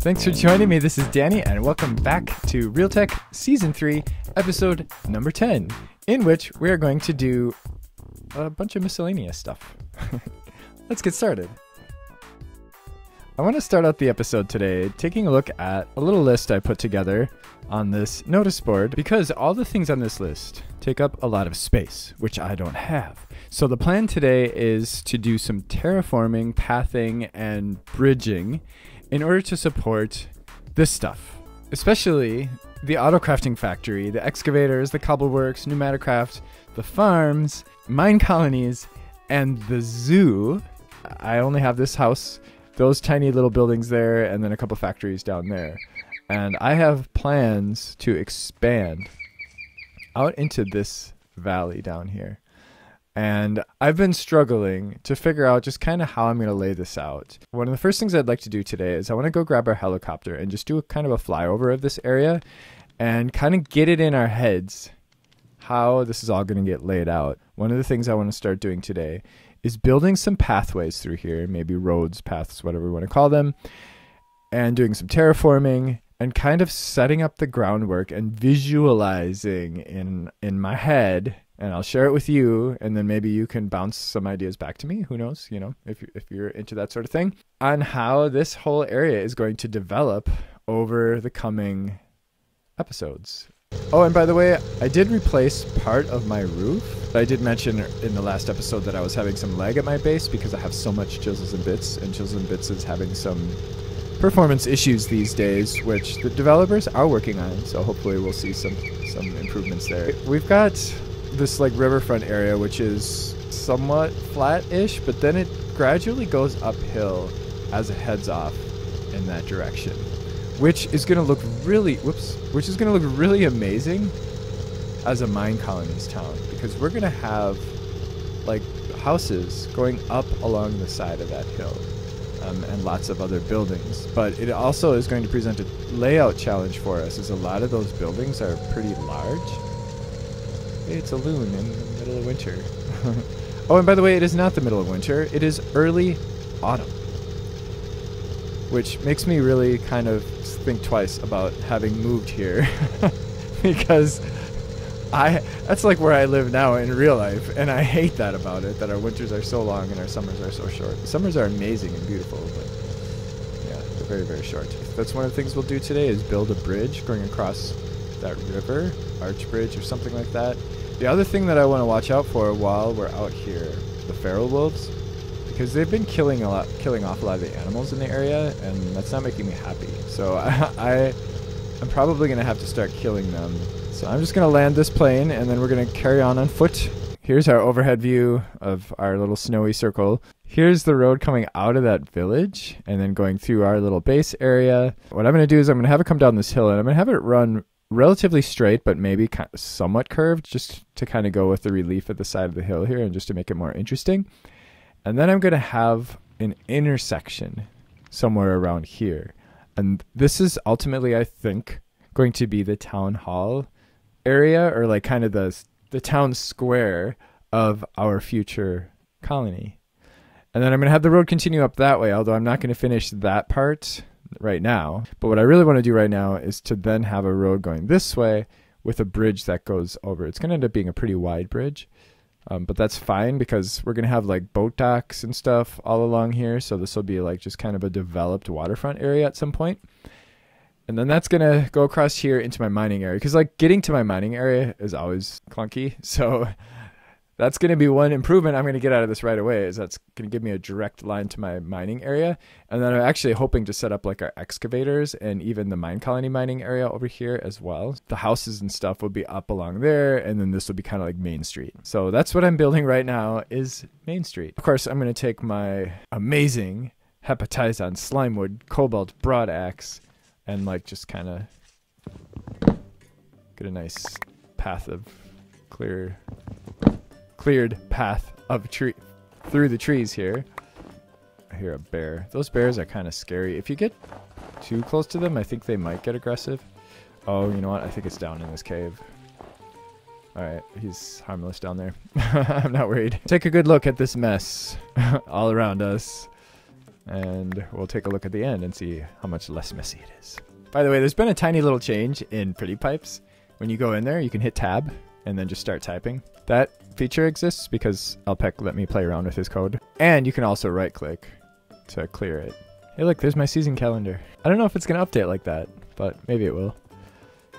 Thanks for joining me. This is Danny, and welcome back to Real Tech Season 3, Episode number 10, in which we are going to do a bunch of miscellaneous stuff. Let's get started. I want to start out the episode today taking a look at a little list I put together on this notice board, because all the things on this list take up a lot of space, which I don't have. So the plan today is to do some terraforming, pathing, and bridging in order to support this stuff, especially the autocrafting factory, the excavators, the cobbleworks, pneumaticraft, the farms, mine colonies, and the zoo. I only have this house, those tiny little buildings there, and then a couple factories down there. And I have plans to expand out into this valley down here. And I've been struggling to figure out just kind of how I'm going to lay this out. One of the first things I'd like to do today is I want to go grab our helicopter and just do a kind of a flyover of this area and kind of get it in our heads how this is all going to get laid out. One of the things I want to start doing today is building some pathways through here, maybe roads, paths, whatever we want to call them, and doing some terraforming and kind of setting up the groundwork and visualizing in my head. And I'll share it with you, and then maybe you can bounce some ideas back to me. Who knows, you know, if you're into that sort of thing, on how this whole area is going to develop over the coming episodes. Oh, and by the way, I did replace part of my roof. I did mention in the last episode that I was having some lag at my base because I have so much Chisels and Bits, and Chisels and Bits is having some performance issues these days, which the developers are working on. So hopefully we'll see some improvements there. We've got this like riverfront area, which is somewhat flat-ish, but then it gradually goes uphill as it heads off in that direction, which is going to look really amazing as a mine colonies town, because we're going to have like houses going up along the side of that hill, and lots of other buildings. But it also is going to present a layout challenge for us, as a lot of those buildings are pretty large. It's a loon in the middle of winter. Oh, and by the way, it is not the middle of winter. It is early autumn, which makes me really kind of think twice about having moved here because that's like where I live now in real life, and I hate that about it, that our winters are so long and our summers are so short. The summers are amazing and beautiful, but yeah, they're very, very short. That's one of the things we'll do today, is build a bridge going across that river, arch bridge or something like that. The other thing that I want to watch out for while we're out here, the feral wolves, because they've been killing off a lot of the animals in the area, and that's not making me happy. So I'm probably going to have to start killing them. So I'm just going to land this plane, and then we're going to carry on foot. Here's our overhead view of our little snowy circle. Here's the road coming out of that village and then going through our little base area. What I'm going to do is I'm going to have it come down this hill, and I'm going to have it run relatively straight, but maybe kind of somewhat curved, just to kind of go with the relief at the side of the hill here and just to make it more interesting. And then I'm going to have an intersection somewhere around here. And this is ultimately, I think, going to be the town hall area, or like kind of the town square of our future colony. And then I'm going to have the road continue up that way, although I'm not going to finish that part right now. But what I really want to do right now is to then have a road going this way with a bridge that goes over. It's going to end up being a pretty wide bridge, but that's fine because we're going to have like boat docks and stuff all along here. So this will be like just kind of a developed waterfront area at some point. And then that's going to go across here into my mining area, because like getting to my mining area is always clunky. So that's going to be one improvement I'm going to get out of this right away, is that's going to give me a direct line to my mining area. And then I'm actually hoping to set up like our excavators and even the mine colony mining area over here as well. The houses and stuff will be up along there, and then this will be kind of like Main Street. So that's what I'm building right now, is Main Street. Of course, I'm going to take my amazing Hepatizon Slimewood Cobalt Broadaxe and like just kind of get a nice path of cleared path of through the trees here. I hear a bear. Those bears are kind of scary. If you get too close to them, I think they might get aggressive. Oh, you know what? I think it's down in this cave. Alright, he's harmless down there. I'm not worried. Take a good look at this mess all around us. and we'll take a look at the end and see how much less messy it is. By the way, there's been a tiny little change in Pretty Pipes. When you go in there, you can hit tab and then just start typing. That feature exists because Alpec let me play around with his code. And you can also right click to clear it. Hey look, there's my season calendar. I don't know if it's going to update like that, but maybe it will.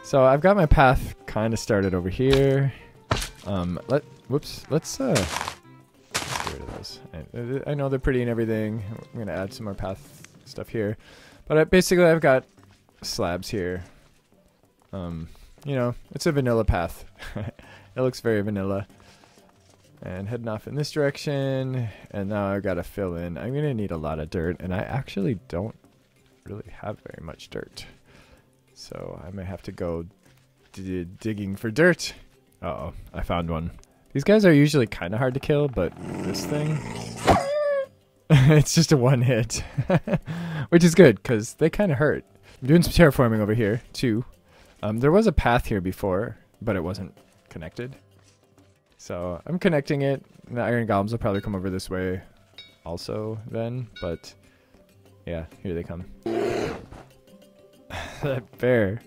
So I've got my path kind of started over here. Let's get rid of those. I know they're pretty and everything. I'm going to add some more path stuff here. But basically I've got slabs here. You know, it's a vanilla path. It looks very vanilla. And heading off in this direction. And now I've got to fill in. I'm going to need a lot of dirt. And I actually don't really have very much dirt. So I may have to go digging for dirt. Uh-oh, I found one. These guys are usually kind of hard to kill, but this thing... it's just a one hit. Which is good, because they kind of hurt. I'm doing some terraforming over here, too. There was a path here before, but it wasn't connected. So I'm connecting it. The iron golems will probably come over this way also then, but yeah, here they come. That bear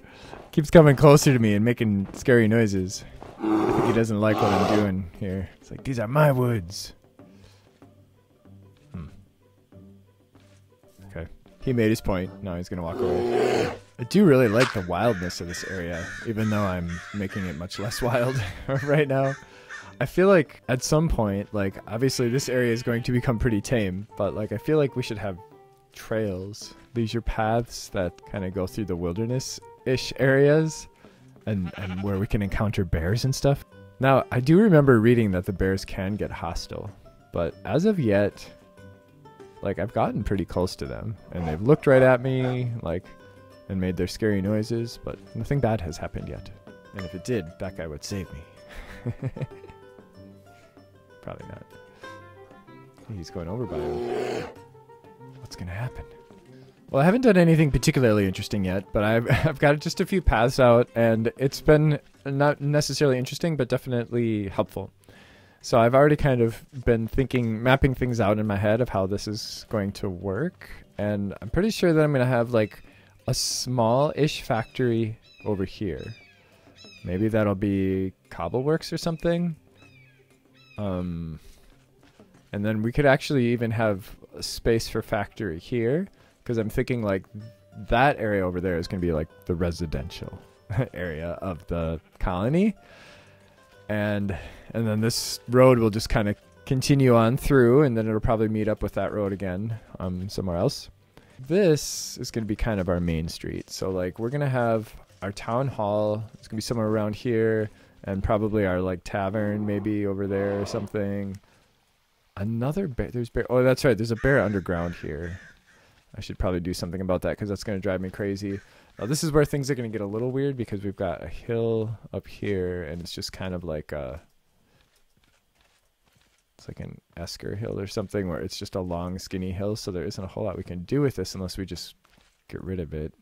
keeps coming closer to me and making scary noises. I think he doesn't like what I'm doing here. It's like, these are my woods. Okay, he made his point. Now he's gonna walk away. I do really like the wildness of this area, even though I'm making it much less wild right now. I feel like at some point, like, obviously this area is going to become pretty tame, but like I feel like we should have trails, leisure paths that kind of go through the wilderness-ish areas and where we can encounter bears and stuff. Now, I do remember reading that the bears can get hostile, but as of yet, like, I've gotten pretty close to them and they've looked right at me, like, and made their scary noises, but nothing bad has happened yet. And if it did, that guy would save me. Probably not. He's going over by him. What's gonna happen? Well, I haven't done anything particularly interesting yet, but I've got just a few paths out, and it's been not necessarily interesting, but definitely helpful. So I've already kind of been mapping things out in my head of how this is going to work, and I'm pretty sure that I'm gonna have like a small-ish factory over here. Maybe that'll be Cobbleworks or something. And then we could actually even have a space for factory here, because I'm thinking like that area over there is going to be like the residential area of the colony, and then this road will just kind of continue on through, and then it'll probably meet up with that road again somewhere else. This is going to be kind of our main street, so like we're going to have our town hall. It's going to be somewhere around here, and probably our like tavern maybe over there or something. Another bear. There's bear. Oh, that's right. There's a bear underground here. I should probably do something about that because that's going to drive me crazy. Now, this is where things are going to get a little weird because we've got a hill up here, and it's just kind of like it's like an esker hill or something where it's just a long, skinny hill. So there isn't a whole lot we can do with this unless we just get rid of it.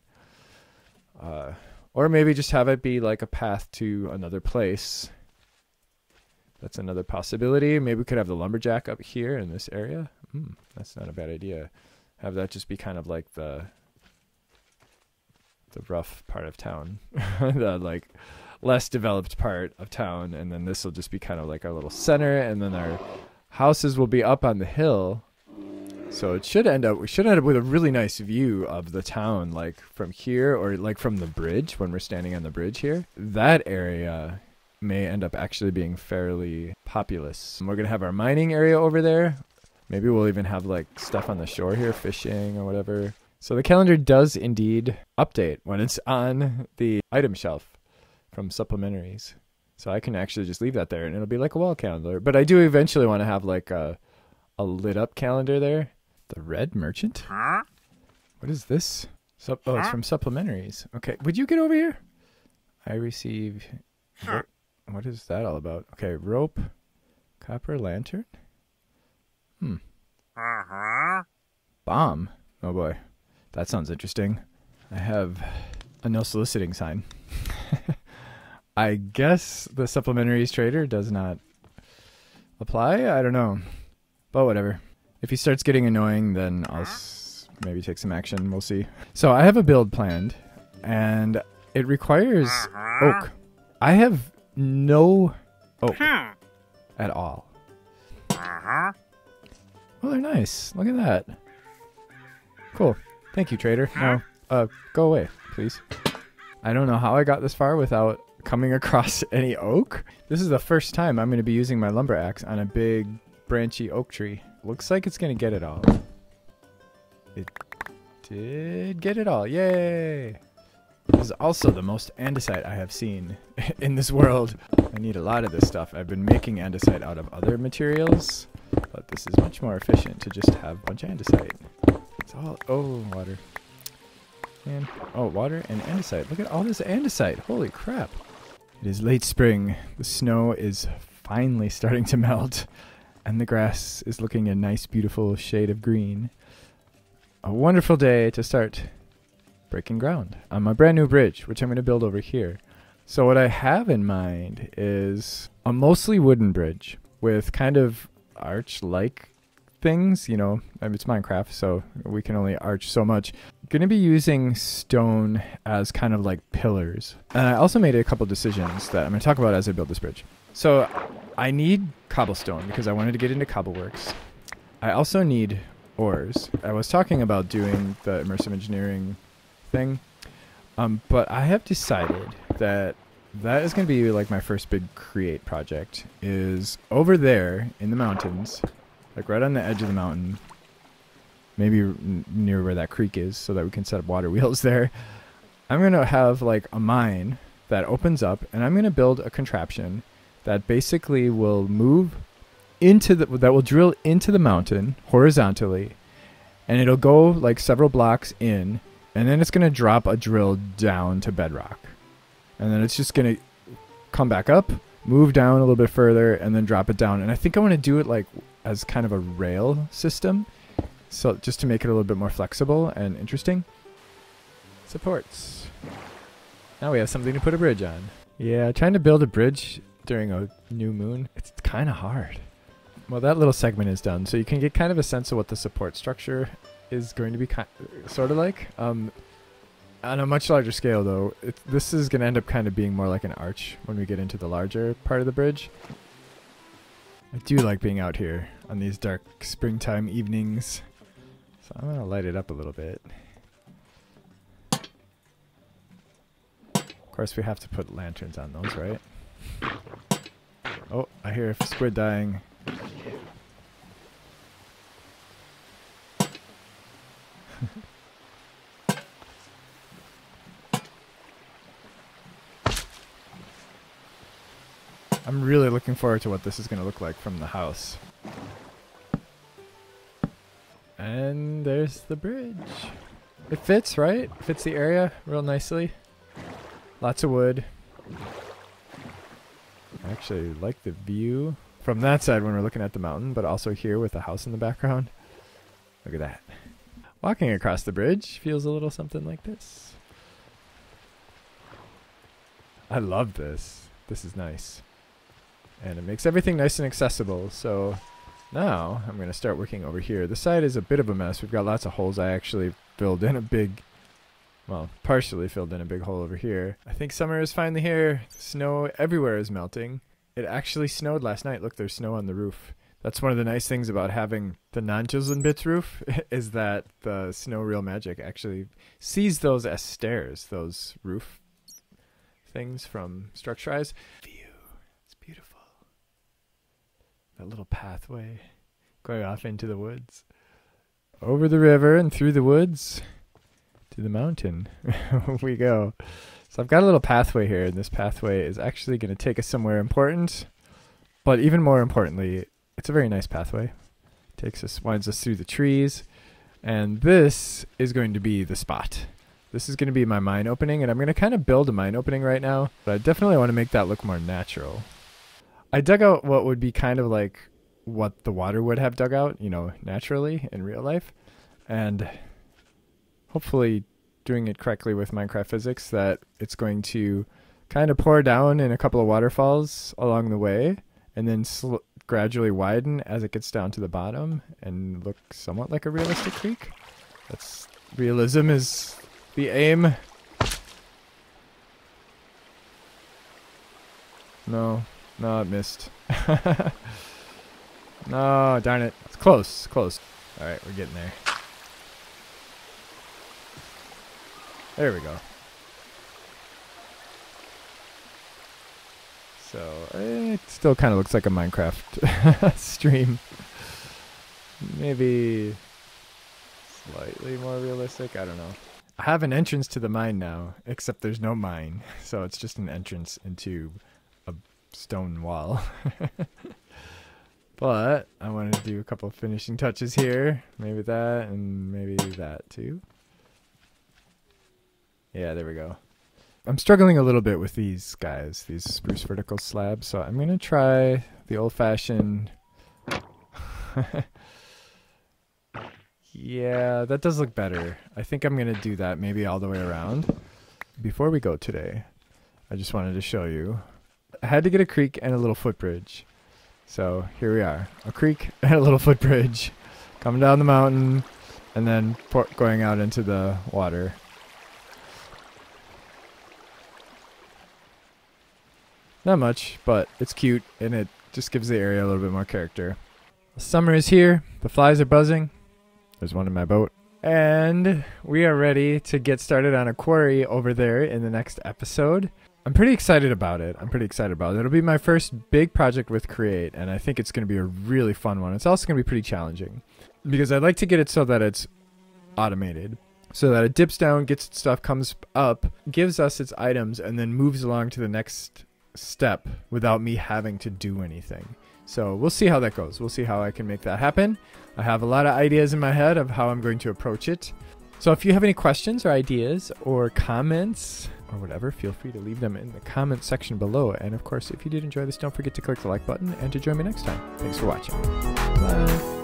Or maybe just have it be like a path to another place. That's another possibility. Maybe we could have the lumberjack up here in this area. That's not a bad idea. Have that just be kind of like the rough part of town. The like less developed part of town. And then this will just be kind of like our little center. And then our houses will be up on the hill. So we should end up with a really nice view of the town, like from here or like from the bridge when we're standing on the bridge here. That area may end up actually being fairly populous. And we're going to have our mining area over there. Maybe we'll even have like stuff on the shore here, fishing or whatever. So the calendar does indeed update when it's on the item shelf from supplementaries. So I can actually just leave that there and it'll be like a wall calendar. But I do eventually want to have like a lit up calendar there. The Red Merchant? What is this? Oh, it's from supplementaries. Okay, would you get over here? I receive... What is that all about? Okay, rope, copper lantern. Bomb. Oh boy, that sounds interesting. I have a no soliciting sign. I guess the supplementaries trader does not apply. I don't know, but whatever. If he starts getting annoying, then I'll maybe take some action. We'll see. So I have a build planned, and it requires oak. I have no oak at all. Well, they're nice. Look at that. Cool. Thank you, trader. Now, go away, please. I don't know how I got this far without coming across any oak. This is the first time I'm going to be using my lumber axe on a big, branchy oak tree. Looks like it's going to get it all. It did get it all. Yay! This is also the most andesite I have seen in this world. I need a lot of this stuff. I've been making andesite out of other materials, but this is much more efficient to just have a bunch of andesite. It's all... Oh, water. And, oh, water and andesite. Look at all this andesite. Holy crap. It is late spring. The snow is finally starting to melt, and the grass is looking a nice, beautiful shade of green. A wonderful day to start breaking ground on my brand new bridge, which I'm going to build over here. So what I have in mind is a mostly wooden bridge with kind of arch-like things. You know, I mean, it's Minecraft, so we can only arch so much. Going to be using stone as kind of like pillars. And I also made a couple decisions that I'm going to talk about as I build this bridge. So I need cobblestone because I wanted to get into cobbleworks. I also need ores. I was talking about doing the immersive engineering thing, but I have decided that is going to be like my first big create project, is over there in the mountains, like right on the edge of the mountain, maybe near where that creek is so that we can set up water wheels there. I'm going to have like a mine that opens up, and I'm going to build a contraption that basically will move into the, that will drill into the mountain horizontally, and it'll go like several blocks in, and then it's going to drop a drill down to bedrock. And then it's just going to come back up, move down a little bit further, and then drop it down. And I think I want to do it like as kind of a rail system, so just to make it a little bit more flexible and interesting. Supports. Now we have something to put a bridge on. Yeah, trying to build a bridge during a new moon, it's kind of hard. Well, that little segment is done, so you can get kind of a sense of what the support structure is going to be sort of like. On a much larger scale, though, this is going to end up kind of being more like an arch when we get into the larger part of the bridge. I do like being out here on these dark springtime evenings, so I'm going to light it up a little bit. Of course, we have to put lanterns on those, right? Oh, I hear a squid dying. I'm really looking forward to what this is going to look like from the house. And there's the bridge. It fits, right? Fits the area real nicely. Lots of wood. I actually like the view from that side when we're looking at the mountain, but also here with the house in the background. Look at that. Walking across the bridge feels a little something like this. I love this. This is nice. And it makes everything nice and accessible. So now I'm going to start working over here. The side is a bit of a mess. We've got lots of holes. I actually filled in a big, well, partially filled in a big hole over here. I think summer is finally here. Snow everywhere is melting. It actually snowed last night. Look, there's snow on the roof. That's one of the nice things about having the non-chiseled bits roof is that the Snow Real Magic actually sees those as stairs, those roof things from Structurize. View. It's beautiful. That little pathway going off into the woods. Over the river and through the woods to the mountain we go. So I've got a little pathway here, and this pathway is actually going to take us somewhere important. But even more importantly, it's a very nice pathway. Takes us, winds us through the trees. And this is going to be the spot. This is going to be my mine opening, and I'm going to kind of build a mine opening right now. But I definitely want to make that look more natural. I dug out what would be kind of like what the water would have dug out, you know, naturally in real life. And hopefully doing it correctly with Minecraft physics, that it's going to kind of pour down in a couple of waterfalls along the way, and then gradually widen as it gets down to the bottom and look somewhat like a realistic creek. That's realism is the aim. No, it missed. No, darn it. It's close, close. All right, we're getting there. There we go. So it still kind of looks like a Minecraft stream. Maybe slightly more realistic. I don't know. I have an entrance to the mine now, except there's no mine. So it's just an entrance into a stone wall. But I wanted to do a couple of finishing touches here. Maybe that and maybe that too. Yeah, there we go. I'm struggling a little bit with these guys, these spruce vertical slabs, so I'm going to try the old-fashioned... Yeah, that does look better. I think I'm going to do that maybe all the way around. Before we go today, I just wanted to show you. I had to get a creek and a little footbridge. So here we are, a creek and a little footbridge coming down the mountain and then going out into the water. Not much, but it's cute, and it just gives the area a little bit more character. Summer is here. The flies are buzzing. There's one in my boat. And we are ready to get started on a quarry over there in the next episode. I'm pretty excited about it. It'll be my first big project with Create, and I think it's going to be a really fun one. It's also going to be pretty challenging because I'd like to get it so that it's automated. So that it dips down, gets its stuff, comes up, gives us its items, and then moves along to the next step without me having to do anything. So we'll see how that goes. We'll see how I can make that happen. I have a lot of ideas in my head of how I'm going to approach it. So if you have any questions or ideas or comments or whatever, feel free to leave them in the comment section below. And of course, if you did enjoy this, don't forget to click the like button and to join me next time. Thanks for watching. Bye.